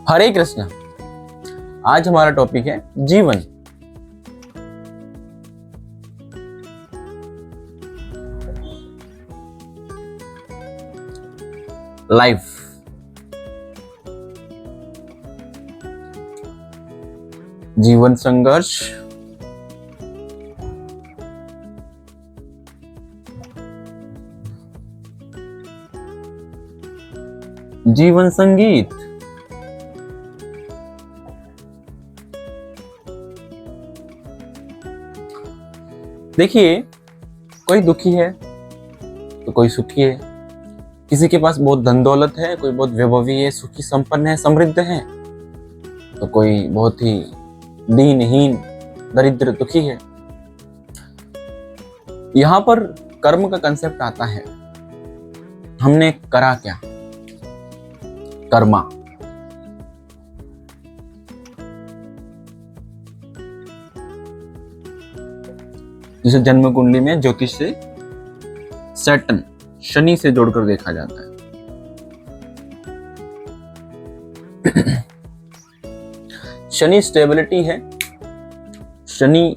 हरे कृष्ण। आज हमारा टॉपिक है जीवन। लाइफ। जीवन संघर्ष, जीवन संगीत। देखिए, कोई दुखी है तो कोई सुखी है, किसी के पास बहुत धन दौलत है, कोई बहुत वैभवी है, सुखी संपन्न है, समृद्ध है, तो कोई बहुत ही दीनहीन दरिद्र दुखी है। यहां पर कर्म का कंसेप्ट आता है। हमने करा क्या? कर्मा। जिसे जन्म कुंडली में ज्योतिष से सैटर्न शनि से जोड़कर देखा जाता है। शनि स्टेबिलिटी है, शनि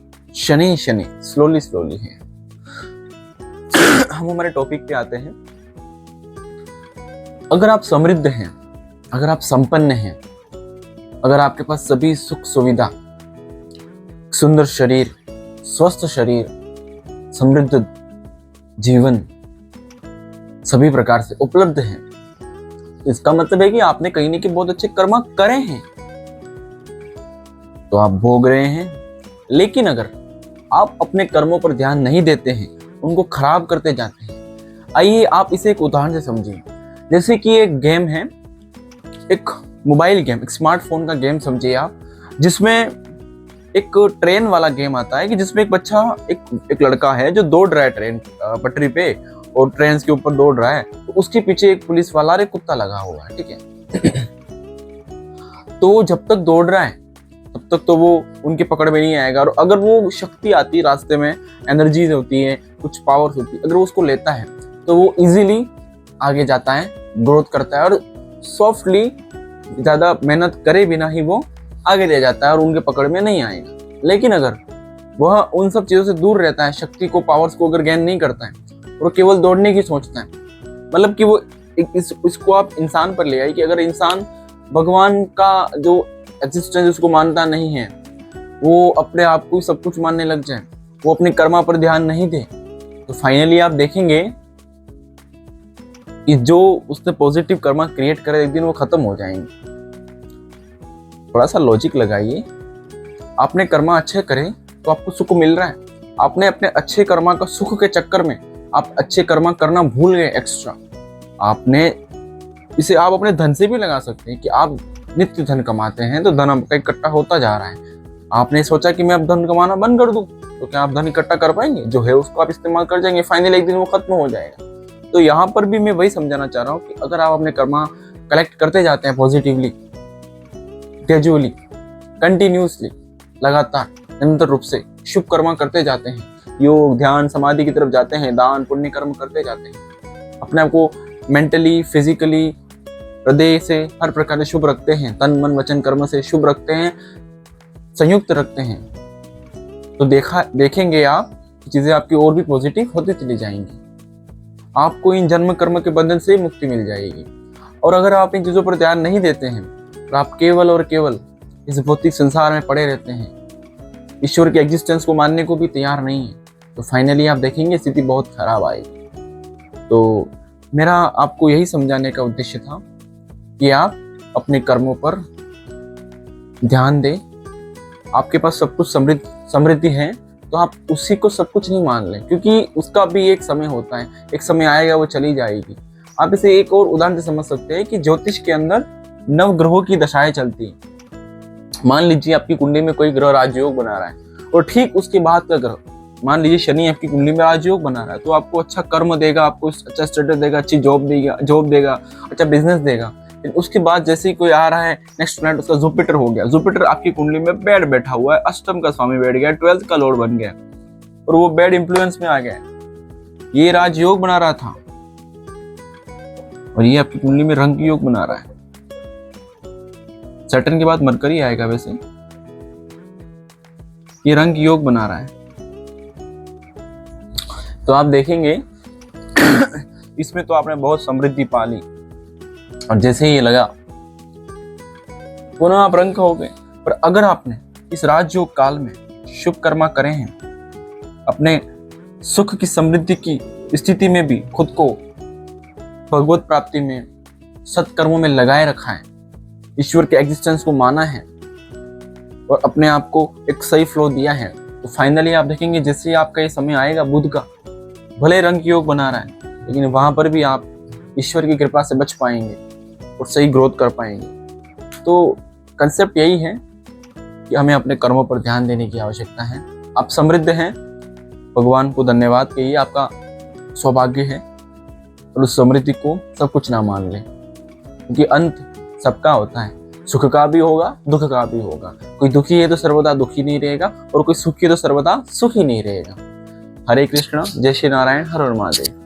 स्लोली है। हम हमारे टॉपिक पे आते हैं। अगर आप समृद्ध हैं, अगर आप संपन्न हैं, अगर आपके पास सभी सुख सुविधा, सुंदर शरीर, स्वस्थ शरीर, समृद्ध जीवन सभी प्रकार से उपलब्ध है, इसका मतलब है कि आपने कहीं न कहीं बहुत अच्छे कर्म करे हैं, तो आप भोग रहे हैं। लेकिन अगर आप अपने कर्मों पर ध्यान नहीं देते हैं, उनको खराब करते जाते हैं। आइए आप इसे एक उदाहरण से समझिए। जैसे कि एक गेम है, एक मोबाइल गेम, एक स्मार्टफोन का गेम समझिए आप, जिसमें एक ट्रेन वाला गेम आता है कि जिसमें एक बच्चा, एक लड़का है जो दौड़ रहा है ट्रेन पटरी पे, और ट्रेन के ऊपर दौड़ रहा है, तो उसके पीछे एक पुलिस वाला और एक कुत्ता लगा हुआ है, ठीक है। तो जब तक दौड़ रहा है तब तक तो वो उनके पकड़ में नहीं आएगा, और अगर वो शक्ति आती है रास्ते में, एनर्जीज होती है, कुछ पावर्स होती है, अगर वो उसको लेता है तो वो इजीली आगे जाता है, ग्रोथ करता है, और सॉफ्टली ज्यादा मेहनत करे बिना ही वो आगे ले जाता है और उनके पकड़ में नहीं आएगा। लेकिन अगर वह उन सब चीजों से दूर रहता है, शक्ति को, पावर्स को अगर गेन नहीं करता है, और केवल दौड़ने की सोचता है, मतलब कि वो इसको आप इंसान पर ले आए कि अगर इंसान भगवान का जो एग्जिस्टेंस उसको मानता नहीं है, वो अपने आप को सब कुछ मानने लग जाए, वो अपने कर्मा पर ध्यान नहीं दे, तो फाइनली आप देखेंगे कि जो उसने पॉजिटिव कर्मा क्रिएट करे, एक दिन वो खत्म हो जाएंगे। थोड़ा सा लॉजिक लगाइए। आपने कर्मा अच्छे करे तो आपको सुख मिल रहा है। आपने अपने अच्छे कर्मा का सुख के चक्कर में आप अच्छे कर्मा करना भूल गए एक्स्ट्रा। आपने इसे आप अपने धन से भी लगा सकते हैं कि आप नित्य धन कमाते हैं, तो धन आपका इकट्ठा होता जा रहा है। आपने सोचा कि मैं अब धन कमाना बंद कर दूं, तो क्या आप धन इकट्ठा कर पाएंगे? जो है उसको आप इस्तेमाल कर जाएंगे, फाइनली एक दिन वो खत्म हो जाएगा। तो यहाँ पर भी मैं वही समझाना चाह रहा हूँ कि अगर आप अपने कर्मा कलेक्ट करते जाते हैं पॉजिटिवली, ग्रेजुअली, कंटिन्यूसली, लगातार निरंतर रूप से शुभ कर्म करते जाते हैं, योग, ध्यान, समाधि की तरफ जाते हैं, दान पुण्य कर्म करते जाते हैं, अपने आप को मेंटली, फिजिकली, हृदय से हर प्रकार से शुभ रखते हैं, तन मन वचन कर्म से शुभ रखते हैं, संयुक्त रखते हैं, तो देखेंगे आप चीजें आपकी और भी पॉजिटिव होती चली जाएंगी। आपको इन जन्म कर्म के बंधन से मुक्ति मिल जाएगी। और अगर आप इन चीजों पर ध्यान नहीं देते हैं और आप केवल और केवल इस भौतिक संसार में पड़े रहते हैं, ईश्वर के एग्जिस्टेंस को मानने को भी तैयार नहीं है, तो फाइनली आप देखेंगे स्थिति बहुत खराब आएगी। तो मेरा आपको यही समझाने का उद्देश्य था कि आप अपने कर्मों पर ध्यान दें। आपके पास सब कुछ समृद्धि है, तो आप उसी को सब कुछ नहीं मान लें, क्योंकि उसका भी एक समय होता है, एक समय आएगा वो चली जाएगी। आप इसे एक और उदाहरण से समझ सकते हैं कि ज्योतिष के अंदर नव ग्रहों की दशाएं चलती हैं। मान लीजिए आपकी कुंडली में कोई ग्रह राजयोग बना रहा है, और ठीक उसके बाद का ग्रह, मान लीजिए शनि आपकी कुंडली में राजयोग बना रहा है, तो आपको अच्छा कर्म देगा, आपको अच्छा स्टेटस देगा, अच्छी जॉब देगा, अच्छा बिजनेस देगा। उसके बाद जैसे ही कोई आ रहा है, नेक्स्ट प्लैनेट उसका जुपिटर हो गया। जुपिटर आपकी कुंडली में बैड बैठा हुआ है, अष्टम का स्वामी बैठ गया, 12th का लॉर्ड बन गया, और वो बैड इंफ्लुएंस में आ गया। ये राजयोग बना रहा था, और ये आपकी कुंडली में रंग योग बना रहा है। सैटर्न के बाद मरकरी आएगा। वैसे ये रंग योग बना रहा है, तो आप देखेंगे इसमें तो आपने बहुत समृद्धि पा ली, और जैसे ही ये लगा पुनः आप रंग हो गए। पर अगर आपने इस राजयोग काल में शुभ कर्मा करे हैं, अपने सुख की समृद्धि की स्थिति में भी खुद को भगवत प्राप्ति में सत्कर्मों में लगाए रखा है, ईश्वर के एग्जिस्टेंस को माना है और अपने आप को एक सही फ्लो दिया है, तो फाइनली आप देखेंगे जैसे आपका ये समय आएगा बुध का, भले रंग योग बना रहा है लेकिन वहां पर भी आप ईश्वर की कृपा से बच पाएंगे और सही ग्रोथ कर पाएंगे। तो कंसेप्ट यही है कि हमें अपने कर्मों पर ध्यान देने की आवश्यकता है। आप समृद्ध हैं, भगवान को धन्यवाद कहिए, आपका सौभाग्य है, और उस समृद्धि को सब कुछ ना मान लें, क्योंकि अंत सबका होता है, सुख का भी होगा दुख का भी होगा। कोई दुखी है तो सर्वदा दुखी नहीं रहेगा, और कोई सुखी है तो सर्वदा सुखी नहीं रहेगा। हरे कृष्ण, जय श्री नारायण, हर हर महादेव।